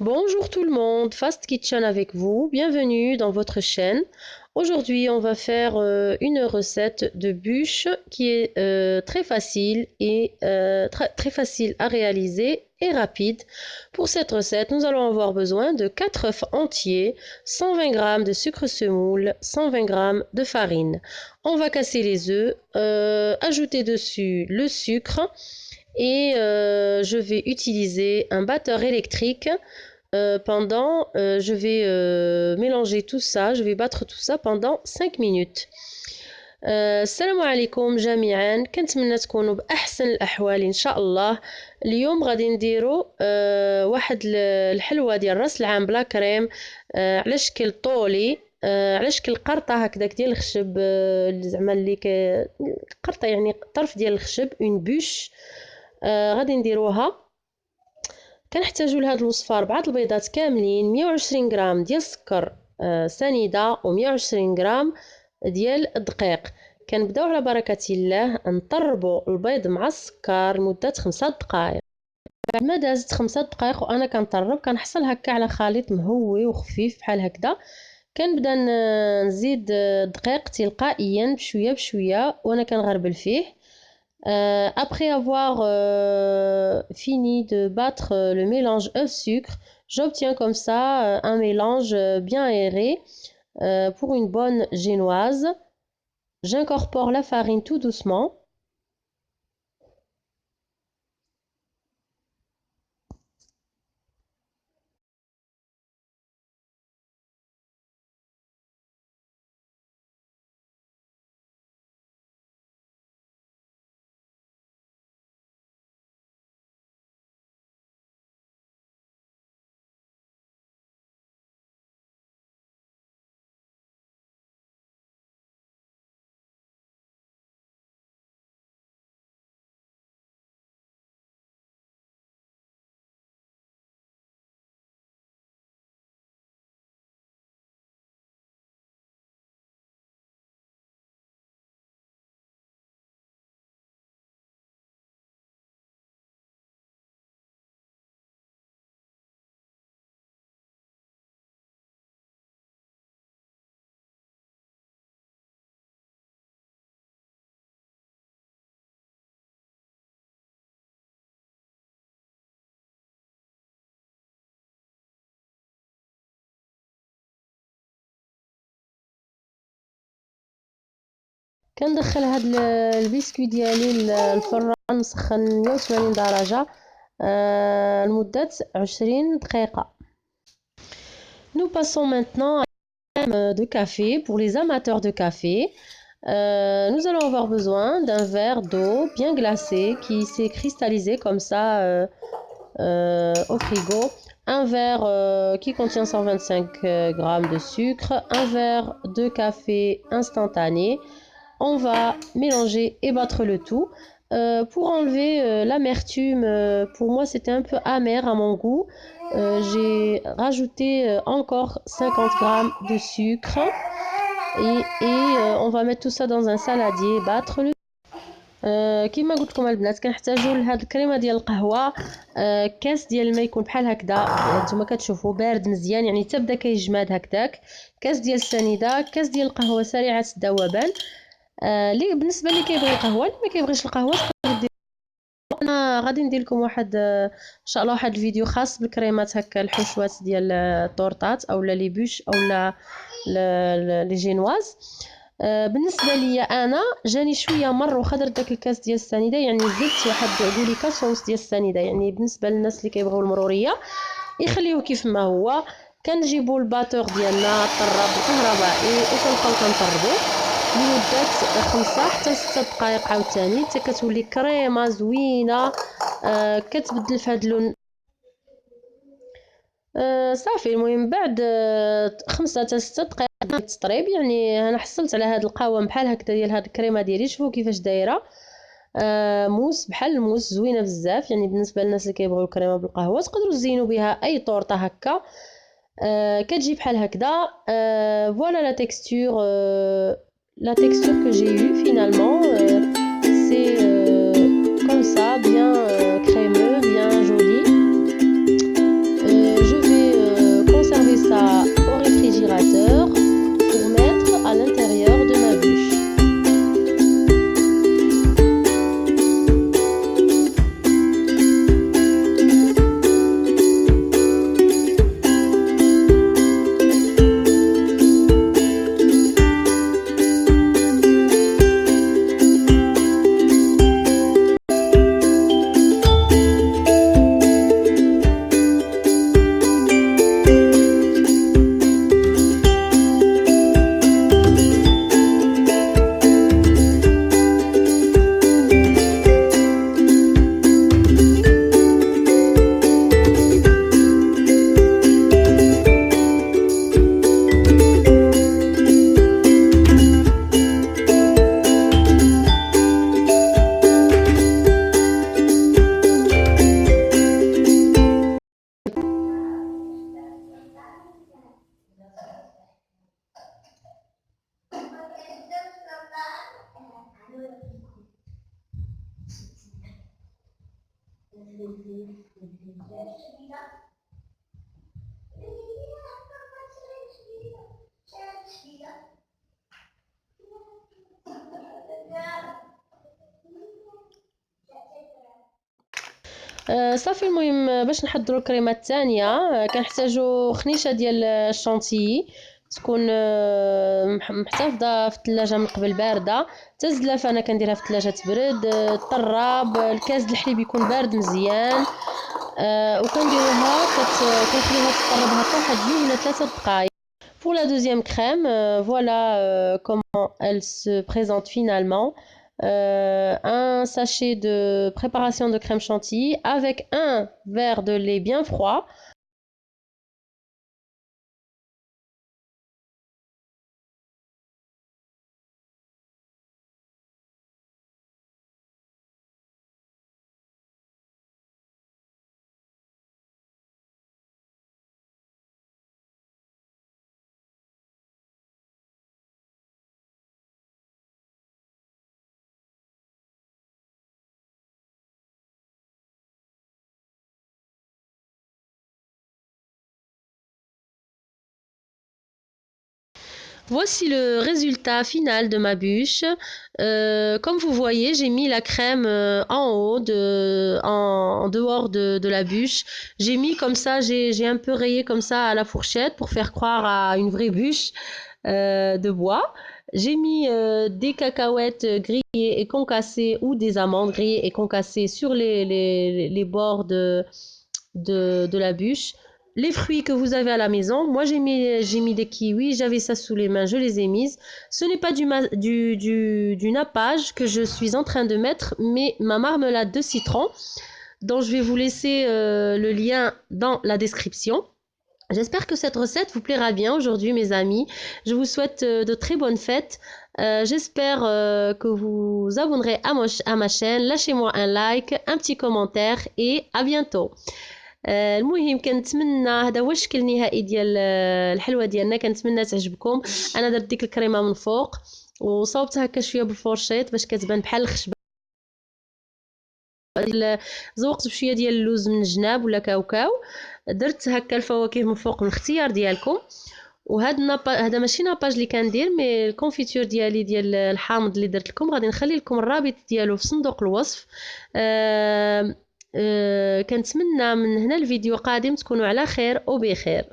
Bonjour tout le monde, Fast Kitchen avec vous, bienvenue dans votre chaîne. Aujourd'hui on va faire une recette de bûche qui est très facile et très facile à réaliser et rapide. Pour cette recette nous allons avoir besoin de 4 œufs entiers, 120 g de sucre semoule, 120 g de farine. On va casser les œufs, ajouter dessus le sucre et je vais utiliser un batteur électrique je vais mélanger tout ça, je vais battre tout ça pendant 5 minutes. السلام عليكم جميعا، كنتمنى تكونوا بأحسن الأحوال إن شاء الله. اليوم غادي نديرو واحد الحلوة ديال راس العام بلا كريم على شكل طولي، على شكل قرطة هكذاك ديال الخشب، زعما اللي قرطة يعني طرف ديال الخشب، اون بوش. غادي نديروها. كنحتاجو لهاد الوصفه 4 البيضات كاملين، 120 غرام ديال السكر سنيده و 120 غرام ديال الدقيق. كنبداو على بركه الله نطربوا البيض مع السكر لمده 5 دقائق. بعد ما دازت 5 دقائق وانا كنطرب كنحصل هكا على خليط مهوي وخفيف بحال هكذا. كنبدا نزيد الدقيق تلقائيا بشويه بشويه وانا كنغربل فيه. Après avoir fini de battre le mélange œuf-sucre, j'obtiens comme ça un mélange bien aéré pour une bonne génoise. J'incorpore la farine tout doucement. كندخل هاد البسكوي ديالي الفران مسخن 180 درجة لمدة 20 دقيقة. Nous passons maintenant à la crème de café. Pour les amateurs de café, nous allons avoir besoin d'un verre d'eau bien glacée qui s'est cristallisé comme ça au frigo, un verre qui contient 125 g de sucre, un verre de café instantané. On va mélanger et battre le tout. Pour enlever l'amertume, pour moi c'était un peu amer à mon goût. J'ai rajouté encore 50 g de sucre et on va mettre tout ça dans un saladier, battre le كيما قلت لكم البنات كنحتاجوا لهاد الكريمه ديال القهوه كاس ديال الماء يكون بحال هكذا، نتوما كتشوفوا بارد مزيان يعني تبدا كيجماد هكذاك. كاس ديال السنيده، كاس ديال القهوه سريعه الذوبان. لي بالنسبه اللي كيبغي القهوه، اللي ما كيبغيش القهوه تقدر دير. انا غادي ندير لكم واحد ان شاء الله واحد الفيديو خاص بالكريمات هكا الحشوات ديال الطورطات اولا لي بوش اولا لي جينواز. بالنسبه ليا انا جاني شويه مر وخا درت داك الكاس ديال السنيده، يعني زدت واحد قولي كاس ونص ديال السنيده. يعني بالنسبه للناس اللي كيبغيو المروريه يخليوه كيف ما هو. كنجيبوا الباتور ديالنا طراب الكهربائي وكنبقاو كنطربوا لمده 5 حتى 6 دقائق عاوتاني حتى كتولي كريمه زوينه كتبدل في هذا اللون. صافي المهم بعد 5 حتى 6 دقائق التطريب يعني انا حصلت على هذا القوام بحال هكذا ديال هذه الكريمه ديالي. شوفوا كيفاش دايره موس بحال الموس، زوينه بزاف. يعني بالنسبه للناس اللي كيبغيو الكريمه بالقهوه تقدروا تزينوا بها اي طورطه هكا كتجي بحال هكذا. فوالا la texture que j'ai eue finalement c'est comme ça, bien crémeux, bien joli. Je vais صافي. المهم باش نحضروا الكريمه الثانيه كنحتاجوا خنيشه ديال الشونتيي تكون محتفظه في الثلاجه من قبل بارده. حتى الزلافه انا كنديرها في الثلاجه تبرد. الطراب، الكاس د الحليب يكون بارد مزيان. وكنديروها كنخليها تطرب هكا واحد 2 ولا 3 دقائق. Pour la deuxième crème, voilà comment elle se présente finalement. Un sachet de préparation de crème chantilly avec un verre de lait bien froid. Voici le résultat final de ma bûche. Comme vous voyez, j'ai mis la crème en haut, en dehors de la bûche. J'ai mis comme ça, j'ai un peu rayé comme ça à la fourchette pour faire croire à une vraie bûche de bois. J'ai mis des cacahuètes grillées et concassées ou des amandes grillées et concassées sur les bords de la bûche. Les fruits que vous avez à la maison, moi j'ai mis des kiwis, j'avais ça sous les mains, je les ai mises. Ce n'est pas du nappage que je suis en train de mettre, mais ma marmelade de citron, dont je vais vous laisser le lien dans la description. J'espère que cette recette vous plaira bien aujourd'hui, mes amis. Je vous souhaite de très bonnes fêtes. J'espère que vous abonnerez à ma chaîne. Lâchez-moi un like, un petit commentaire et à bientôt. المهم كنتمنى هذا هو الشكل النهائي ديال الحلوه ديالنا. كنتمنى تعجبكم. انا درت ديك الكريمه من فوق وصوبت هكا شويه بالفورشيط باش كتبان بحال الخشبه. زوقت بشويه ديال اللوز من الجناب ولا كاوكاو. درت هكا الفواكه من فوق بالاختيار ديالكم. هذا ماشي ناباج اللي كندير، مي الكونفيتور ديالي ديال الحامض اللي درت لكم غادي نخلي لكم الرابط ديالو في صندوق الوصف. كنتمنى من هنا الفيديو قادم تكونوا على خير وبخير.